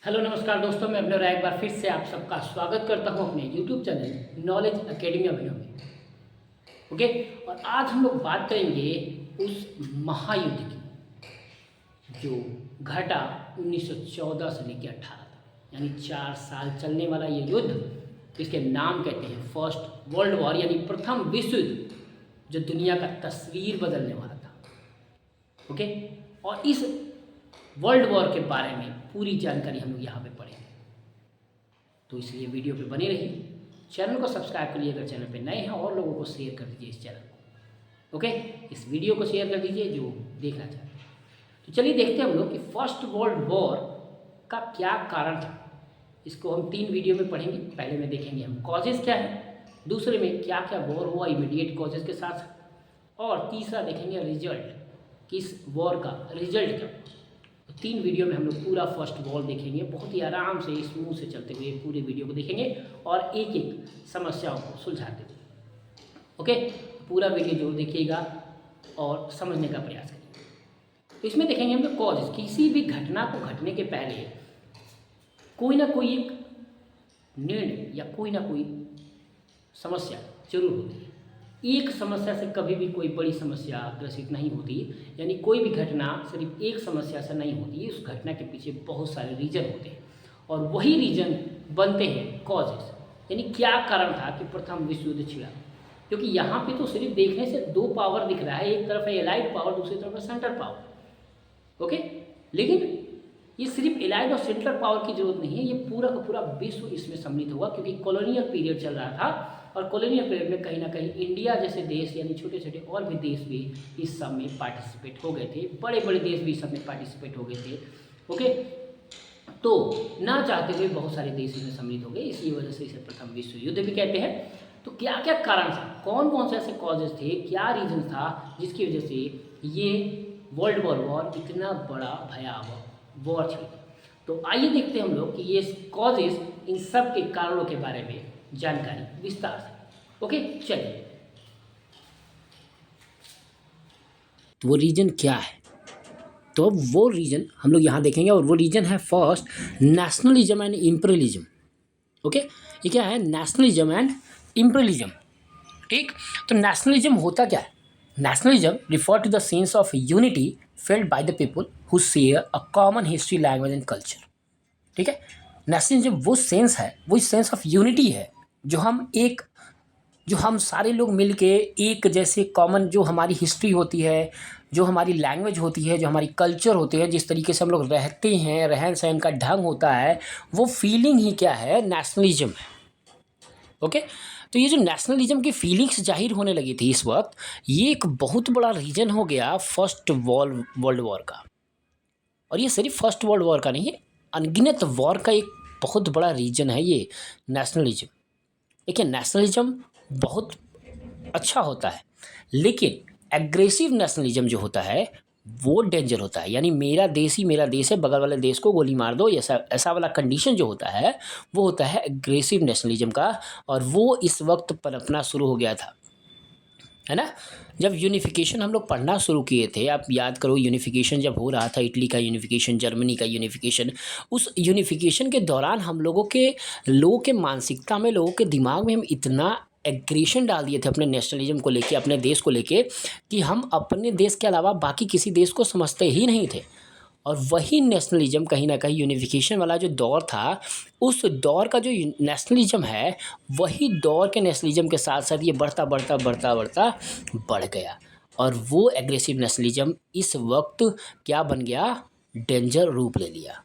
Hello नमस्कार दोस्तों, मैं अपने एक बार फिर से आप सबका स्वागत करता हूं अपने यूट्यूब चैनल नॉलेज एकेडमी अभिनव में। ओके। और आज हम लोग बात करेंगे उस महायुद्ध की जो घटा 1914 से लेकर 18 तक, यानी 4 साल चलने वाला ये युद्ध। इसके नाम कहते हैं फर्स्ट वर्ल्ड वॉर, यानी प्रथम विश्व युद्ध, जो दुनिया का तस्वीर बदलने वाला था। ओके। और इस वर्ल्ड वॉर के बारे में पूरी जानकारी हम लोग यहाँ पे पढ़ेंगे, तो इसलिए वीडियो पे बने रहिए। चैनल को सब्सक्राइब करिए अगर चैनल पे नए हैं, और लोगों को शेयर कर दीजिए इस चैनल को। ओके, इस वीडियो को शेयर कर दीजिए जो देखना चाहते हैं। तो चलिए देखते हैं हम लोग कि फर्स्ट वर्ल्ड वॉर का क्या कारण था। इसको हम 3 वीडियो में पढ़ेंगे। पहले में देखेंगे हम कॉजेज़ क्या है, दूसरे में क्या क्या वॉर हुआ इमीडिएट कॉजेज़ के साथ, और तीसरा देखेंगे रिजल्ट, कि इस वॉर का रिजल्ट क्या। 3 वीडियो में हम लोग पूरा फर्स्ट वॉर देखेंगे, बहुत ही आराम से स्मूथ से चलते हुए पूरे वीडियो को देखेंगे और एक एक समस्याओं को सुलझाते हुए। ओके, पूरा वीडियो जरूर देखिएगा और समझने का प्रयास करिए। तो इसमें देखेंगे हम लोग कॉज। किसी भी घटना को घटने के पहले कोई ना कोई एक निर्णय या कोई ना कोई समस्या जरूर होती है। एक समस्या से कभी भी कोई बड़ी समस्या ग्रसित नहीं होती, यानी कोई भी घटना सिर्फ एक समस्या से नहीं होती। उस घटना के पीछे बहुत सारे रीजन होते हैं, और वही रीजन बनते हैं कॉजेस, यानी क्या कारण था कि प्रथम विश्व युद्ध छिड़ा। क्योंकि यहाँ पे तो सिर्फ देखने से 2 पावर दिख रहा है, एक तरफ है एलाइड पावर, दूसरी तरफ है सेंट्रल पावर। ओके, लेकिन ये सिर्फ एलाइड और सेंट्रल पावर की जरूरत नहीं है, ये पूरा का पूरा विश्व इसमें सम्मिलित हुआ, क्योंकि कॉलोनियल पीरियड चल रहा था। और कॉलोनियल पीरियड में कहीं ना कहीं इंडिया जैसे देश, यानी छोटे छोटे और भी देश भी इस सब में पार्टिसिपेट हो गए थे, बड़े बड़े देश भी इस सब में पार्टिसिपेट हो गए थे। ओके, तो ना चाहते हुए बहुत सारे देश इसमें सम्मिलित हो गए, इसी वजह से इसे प्रथम विश्व युद्ध भी कहते हैं। तो क्या क्या कारण था, कौन कौन से ऐसे कॉजेज थे, क्या रीजन था जिसकी वजह से ये वर्ल्ड वॉर इतना बड़ा भयावह वॉर थी। तो आइए देखते हैं हम लोग कि ये कॉजेज, इन सब के कारणों के बारे में जानकारी विस्तार से। ओके, चलिए। तो वो रीजन क्या है, तो अब वो रीजन हम लोग यहाँ देखेंगे, और वो रीजन है first nationalism and imperialism. Okay, ये क्या है, नेशनलिज्म एंड इम्पीरियलिज्म। ठीक, तो नेशनलिज्म होता क्या है। Nationalism refer to the sense of unity felt by the people who share a common history, language and culture. ठीक है, नेशनलिज्म वो सेंस है, वो सेंस ऑफ यूनिटी है, जो हम सारे लोग मिलके एक जैसे कॉमन, जो हमारी हिस्ट्री होती है, जो हमारी लैंग्वेज होती है, जो हमारी कल्चर होते हैं, जिस तरीके से हम लोग रहते हैं, रहन सहन का ढंग होता है, वो फीलिंग ही क्या है, नेशनलिज्म है। ओके, तो ये जो नेशनलिज्म की फीलिंग्स जाहिर होने लगी थी इस वक्त, ये एक बहुत बड़ा रीजन हो गया फर्स्ट वर्ल्ड वॉर का। और ये सिर्फ फर्स्ट वर्ल्ड वॉर का नहीं है, अनगिनत वॉर का एक बहुत बड़ा रीजन है ये नेशनलिज्म। देखिए, नेशनलिज्म बहुत अच्छा होता है, लेकिन एग्रेसिव नेशनलिज्म जो होता है वो डेंजर होता है। यानी मेरा देश ही मेरा देश है, बगल वाले देश को गोली मार दो, ऐसा ऐसा वाला कंडीशन जो होता है वो होता है एग्रेसिव नेशनलिज्म का। और वो इस वक्त पनपना शुरू हो गया था, है ना। जब यूनिफिकेशन हम लोग पढ़ना शुरू किए थे, आप याद करो, यूनिफिकेशन जब हो रहा था, इटली का यूनिफिकेशन, जर्मनी का यूनिफिकेशन, उस यूनिफिकेशन के दौरान हम लोगों के मानसिकता में, लोगों के दिमाग में हम इतना एग्रेशन डाल दिए थे अपने नेशनलिज्म को लेके, अपने देश को लेके, कि हम अपने देश के अलावा बाकी किसी देश को समझते ही नहीं थे। और वही नेशनलिज्म कहीं ना कहीं यूनिफिकेशन वाला जो दौर था, उस दौर का जो नेशनलिज्म है, वही दौर के नेशनलिज्म के साथ साथ ये बढ़ता बढ़ता बढ़ता बढ़ता बढ़ गया। और वो एग्रेसिव नेशनलिज्म इस वक्त क्या बन गया, डेंजर रूप ले लिया।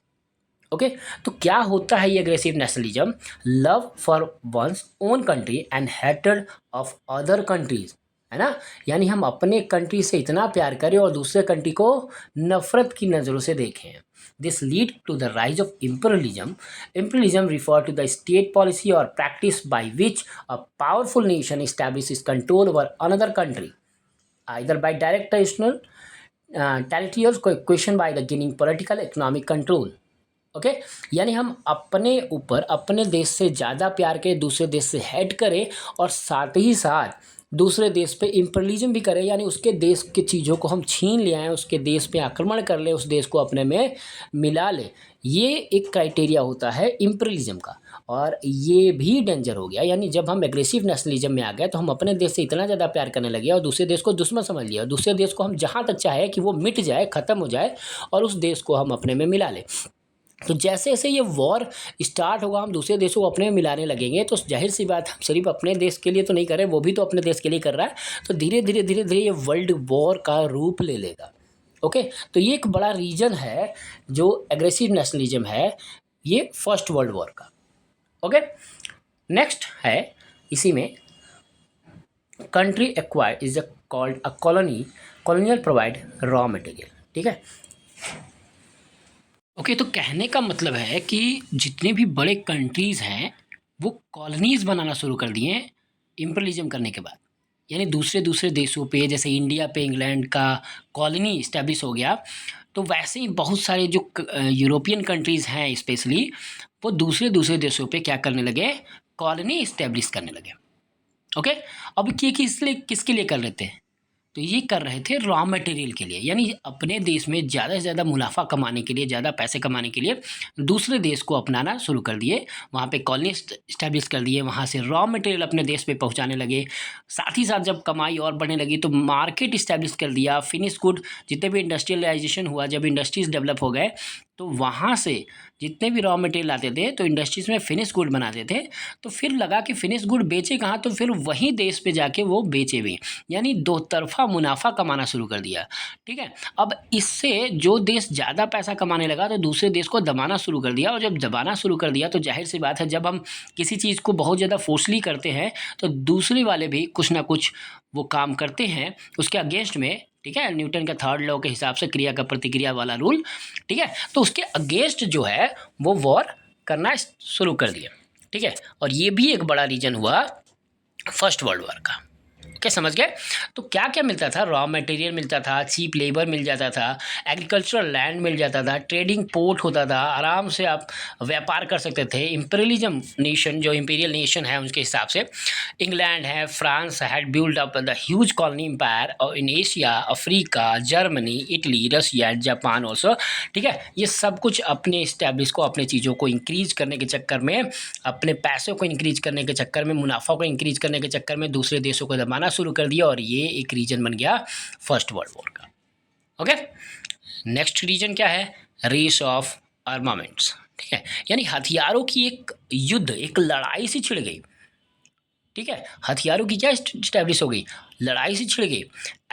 ओके, तो क्या होता है ये aggressive nationalism, love for one's own country and hatred of other countries, है ना। यानी हम अपने कंट्री से इतना प्यार करें और दूसरे कंट्री को नफरत की नज़रों से देखें। This lead to the rise of imperialism. Imperialism refer to the state policy और practice by which a powerful nation establishes control over another country, either by direct territorial territorial question by the gaining political economic control. Okay, यानी हम अपने ऊपर, अपने देश से ज़्यादा प्यार करें, दूसरे देश से हेट करें, और साथ ही साथ दूसरे देश पे इम्परलिज्म भी करें, यानी उसके देश की चीज़ों को हम छीन ले आएँ, उसके देश पे आक्रमण कर लें, उस देश को अपने में मिला लें, ये एक क्राइटेरिया होता है इम्परलिज्म का। और ये भी डेंजर हो गया, यानी जब हम एग्रेसिव नेशनलिज्म में आ गए तो हम अपने देश से इतना ज़्यादा प्यार करने लगे और दूसरे देश को दुश्मन समझ लिया, और दूसरे देश को हम जहाँ तक चाहे कि वो मिट जाए, ख़त्म हो जाए और उस देश को हम अपने में मिला लें। तो जैसे जैसे ये वॉर स्टार्ट होगा, हम दूसरे देशों को अपने में मिलाने लगेंगे, तो जाहिर सी बात हम सिर्फ अपने देश के लिए तो नहीं कर रहे, वो भी तो अपने देश के लिए कर रहा है। तो धीरे धीरे धीरे धीरे ये वर्ल्ड वॉर का रूप ले लेगा। ओके, तो ये एक बड़ा रीजन है जो एग्रेसिव नेशनलिज्म है, ये फर्स्ट वर्ल्ड वॉर का। ओके, नेक्स्ट है इसी में country acquired is called a colony, colonial provide raw material. ठीक है, ओके, तो कहने का मतलब है कि जितने भी बड़े कंट्रीज़ हैं वो कॉलोनीज़ बनाना शुरू कर दिए हैं इम्परलिज्म करने के बाद। यानी दूसरे दूसरे देशों पे, जैसे इंडिया पे इंग्लैंड का कॉलोनी इस्टेब्लिश हो गया, तो वैसे ही बहुत सारे जो यूरोपियन कंट्रीज़ हैं स्पेशली, वो दूसरे दूसरे देशों पे क्या करने लगे, कॉलोनी इस्टेब्लिश करने लगे। ओके, अब ये किसके लिए कर रहे थे, तो ये कर रहे थे रॉ मटेरियल के लिए, यानी अपने देश में ज़्यादा से ज़्यादा मुनाफा कमाने के लिए, ज़्यादा पैसे कमाने के लिए दूसरे देश को अपनाना शुरू कर दिए, वहाँ पे कॉलोनी इस्टेब्लिश कर दिए, वहाँ से रॉ मटेरियल अपने देश पे पहुँचाने लगे। साथ ही साथ जब कमाई और बढ़ने लगी तो मार्केट इस्टेब्लिश कर दिया, फिनिश गुड, जितने भी इंडस्ट्रियलाइजेशन हुआ, जब इंडस्ट्रीज़ डेवलप हो गए तो वहाँ से जितने भी रॉ मटेरियल आते थे तो इंडस्ट्रीज़ में फिनिश गुड बनाते थे, तो फिर लगा कि फिनिश गुड बेचे कहाँ, तो फिर वहीं देश पे जाके वो बेचे भी, यानी दो तरफा मुनाफा कमाना शुरू कर दिया। ठीक है, अब इससे जो देश ज़्यादा पैसा कमाने लगा तो दूसरे देश को दबाना शुरू कर दिया, और जब दबाना शुरू कर दिया तो जाहिर सी बात है, जब हम किसी चीज़ को बहुत ज़्यादा फोर्सली करते हैं तो दूसरे वाले भी कुछ ना कुछ वो काम करते हैं उसके अगेंस्ट में। ठीक है, न्यूटन का थर्ड लॉ के हिसाब से क्रिया का प्रतिक्रिया वाला रूल। ठीक है, तो उसके अगेंस्ट जो है वो वॉर करना शुरू कर दिया। ठीक है, और ये भी एक बड़ा रीजन हुआ फर्स्ट वर्ल्ड वॉर का। क्या समझ गए, तो क्या क्या मिलता था, रॉ मटेरियल मिलता था, चीप लेबर मिल जाता था, एग्रीकल्चरल लैंड मिल जाता था, ट्रेडिंग पोर्ट होता था, आराम से आप व्यापार कर सकते थे। इंपीरियलिज्म नेशन, जो इंपीरियल नेशन है उनके हिसाब से इंग्लैंड है, France had build up the huge colony empire in Asia, Africa, Germany, Italy, Russia and Japan also. ठीक है, ये सब कुछ अपने इस्टेब्लिश को, अपने चीज़ों को इंक्रीज करने के चक्कर में, अपने पैसों को इंक्रीज करने के चक्कर में, मुनाफा को इंक्रीज करने के चक्कर में दूसरे देशों को दबाना शुरू कर दिया, और ये एक रीजन बन गया फर्स्ट वर्ल्ड वॉर का। ओके, नेक्स्ट रीजन क्या है, रेस ऑफ आर्मामेंट्स। ठीक है, यानी हथियारों की एक युद्ध, एक लड़ाई सी छिड़ गई। ठीक है, हथियारों की क्या स्टैब्लिश हो गई, लड़ाई से छिड़ गई।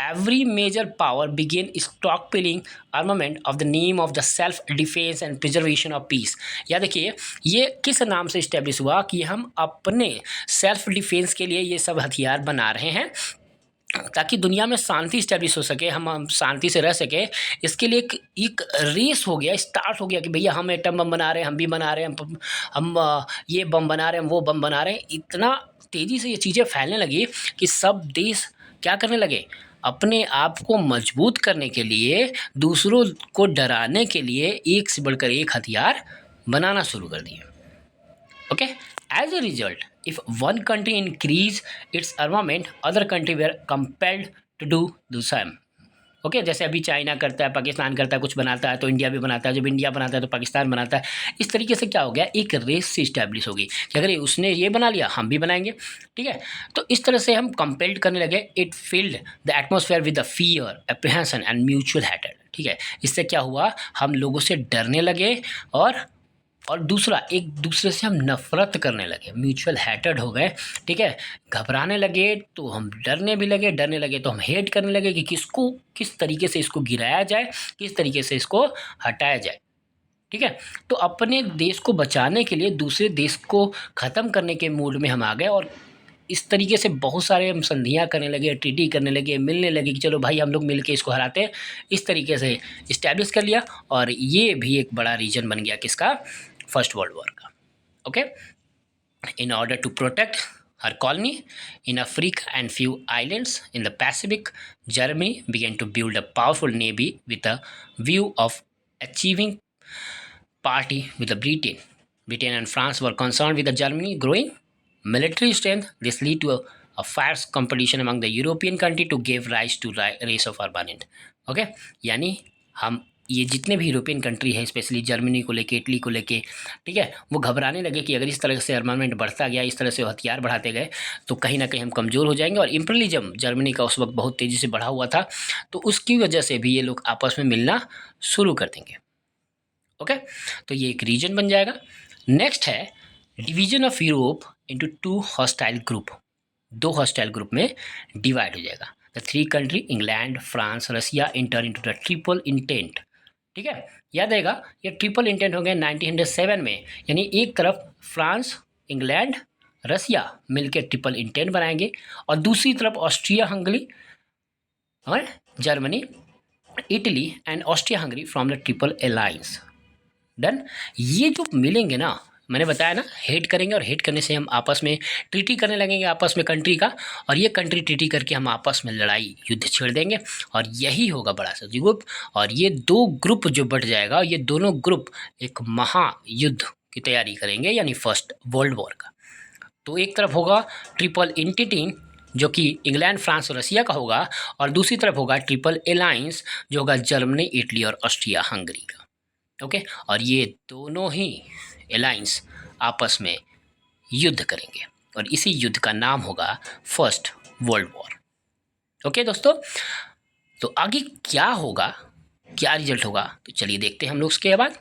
Every major power began stockpiling armament of the name of the self defence and preservation of peace. या देखिए, ये किस नाम से स्टैब्लिश हुआ कि हम अपने सेल्फ डिफेंस के लिए ये सब हथियार बना रहे हैं, ताकि दुनिया में शांति स्टैब्लिश हो सके, हम शांति से रह सके। इसके लिए एक रेस हो गया, स्टार्ट हो गया कि भैया हम एटम बम बना रहे हैं, हम भी बना रहे हैं, हम ये बम बना रहे हैं, वो बम बना रहे हैं। इतना तेज़ी से ये चीज़ें फैलने लगी कि सब देश क्या करने लगे, अपने आप को मजबूत करने के लिए, दूसरों को डराने के लिए एक से बढ़कर एक हथियार बनाना शुरू कर दिए। Okay, as a result, if one country increase its armament, other country were compelled to do the same. Okay, जैसे अभी चाइना करता है, पाकिस्तान करता है, कुछ बनाता है तो इंडिया भी बनाता है, जब इंडिया बनाता है तो पाकिस्तान बनाता है। इस तरीके से क्या हो गया, एक रेस से इस्टेब्लिश होगी कि अगर उसने ये बना लिया हम भी बनाएंगे। ठीक है, तो इस तरह से हम कंपेल्ड करने लगे। It filled the atmosphere with the fear, apprehension and mutual hated. ठीक है, इससे क्या हुआ, हम लोगों से डरने लगे, और दूसरा एक दूसरे से हम नफ़रत करने लगे, म्यूचुअल हेटेड हो गए। ठीक है, घबराने लगे तो हम डरने भी लगे, डरने लगे तो हम हेट करने लगे कि किसको किस तरीके से इसको गिराया जाए, किस तरीके से इसको हटाया जाए। ठीक है, तो अपने देश को बचाने के लिए दूसरे देश को ख़त्म करने के मूड में हम आ गए, और इस तरीके से बहुत सारे हम संधियाँ करने लगे, ट्रीटी करने लगे, मिलने लगे कि चलो भाई हम लोग मिल के इसको हराते हैं। इस तरीके से इस्टेब्लिश कर लिया, और ये भी एक बड़ा रीजन बन गया किसका, फर्स्ट वर्ल्ड वॉर का। Okay, in order to protect her colony in Africa and few islands in the Pacific, Germany began to build a powerful navy with a view of achieving parity with the Britain. Britain and France were concerned with the Germany growing military strength. This led to a a fierce competition among the European country to give rise to race of armament. Okay, यानी हम ये जितने भी European country है, especially Germany को लेके, Italy को लेके, ठीक है, वो घबराने लगे कि अगर इस तरह से आर्मामेंट बढ़ता गया, इस तरह से हथियार बढ़ाते गए तो कहीं ना कहीं हम कमज़ोर हो जाएंगे। और इम्पीरियलिज्म जर्मनी का उस वक्त बहुत तेज़ी से बढ़ा हुआ था, तो उसकी वजह से भी ये लोग आपस में मिलना शुरू कर देंगे। ओके, तो ये एक रीजन बन जाएगा। नेक्स्ट है division of Europe into 2 hostile group. 2 hostile group में डिवाइड हो जाएगा। The 3 country England, France, Russia inter into the triple entente. ठीक है, याद रहेगा ये ट्रिपल इंटेंट हो गया 1907 में, यानी एक तरफ फ्रांस, इंग्लैंड, रसिया मिलकर ट्रिपल इंटेंट बनाएंगे और दूसरी तरफ ऑस्ट्रिया हंगरी और Germany, Italy and Austria Hungary from the triple alliance. Done. ये जो मिलेंगे ना, मैंने बताया ना, हेट करेंगे और हेट करने से हम आपस में ट्रीटी करने लगेंगे आपस में कंट्री का, और ये कंट्री ट्रीटी करके हम आपस में लड़ाई युद्ध छेड़ देंगे और यही होगा बड़ा सा ग्रुप। और ये 2 ग्रुप जो बढ़ जाएगा, ये दोनों ग्रुप एक महायुद्ध की तैयारी करेंगे, यानी फर्स्ट वर्ल्ड वॉर का। तो एक तरफ होगा ट्रिपल इंटिटी जो कि इंग्लैंड, फ्रांस और रसिया का होगा, और दूसरी तरफ होगा ट्रिपल अलायंस जो होगा जर्मनी, इटली और ऑस्ट्रिया हंगरी का। ओके, और ये दोनों ही अलायंस आपस में युद्ध करेंगे और इसी युद्ध का नाम होगा फर्स्ट वर्ल्ड वॉर। ओके दोस्तों, तो आगे क्या होगा, क्या रिजल्ट होगा, तो चलिए देखते हैं हम लोग उसके बाद।